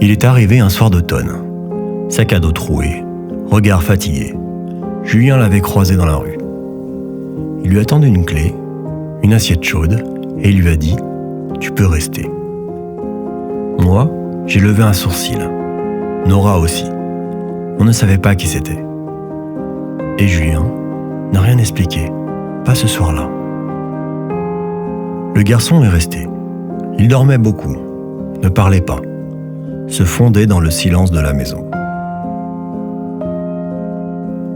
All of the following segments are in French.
Il est arrivé un soir d'automne. Sac à dos troué, regard fatigué. Julien l'avait croisé dans la rue. Il lui a tendu une clé, une assiette chaude, et il lui a dit « Tu peux rester ». Moi, j'ai levé un sourcil. Nora aussi. On ne savait pas qui c'était. Et Julien n'a rien expliqué, pas ce soir-là. Le garçon est resté. Il dormait beaucoup, ne parlait pas, se fondait dans le silence de la maison.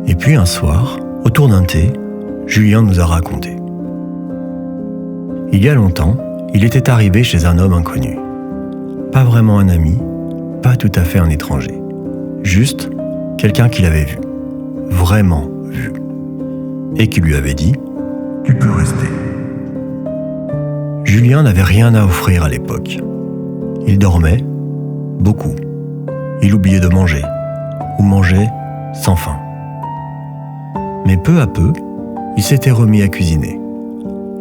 Et puis un soir, autour d'un thé, Julien nous a raconté. Il y a longtemps, il était arrivé chez un homme inconnu. Pas vraiment un ami, pas tout à fait un étranger. Juste quelqu'un qu'il avait vu, vraiment vu, et qui lui avait dit « Tu peux rester ». Julien n'avait rien à offrir à l'époque. Il dormait, beaucoup. Il oubliait de manger, ou mangeait sans faim. Mais peu à peu, il s'était remis à cuisiner,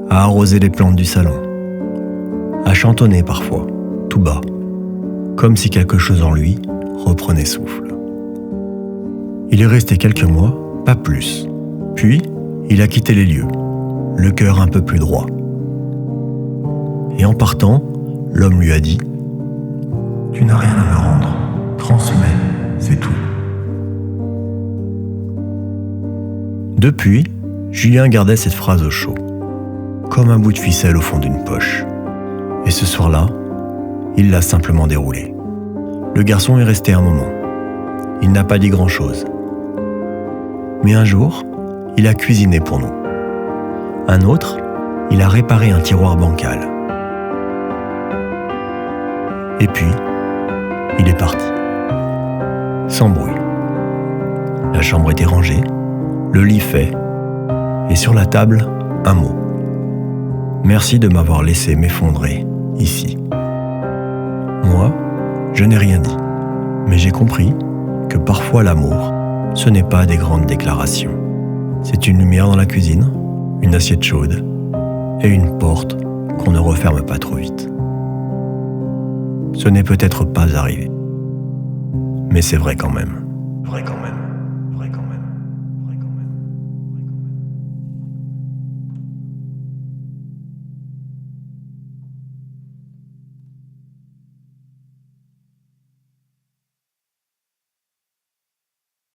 à arroser les plantes du salon, à chantonner parfois, tout bas, comme si quelque chose en lui reprenait souffle. Il est resté quelques mois, pas plus. Puis, il a quitté les lieux, le cœur un peu plus droit. Et en partant, l'homme lui a dit « Tu n'as rien à me rendre, transmets, c'est tout. » Depuis, Julien gardait cette phrase au chaud, comme un bout de ficelle au fond d'une poche. Et ce soir-là, il l'a simplement déroulée. Le garçon est resté un moment. Il n'a pas dit grand-chose. Mais un jour, il a cuisiné pour nous. Un autre, il a réparé un tiroir bancal. Et puis, il est parti. Sans bruit. La chambre était rangée, le lit fait, et sur la table, un mot. Merci de m'avoir laissé m'effondrer ici. Moi, je n'ai rien dit, mais j'ai compris que parfois l'amour, ce n'est pas des grandes déclarations. C'est une lumière dans la cuisine, une assiette chaude et une porte qu'on ne referme pas trop vite. Ce n'est peut-être pas arrivé, mais c'est vrai quand même. Vrai quand même.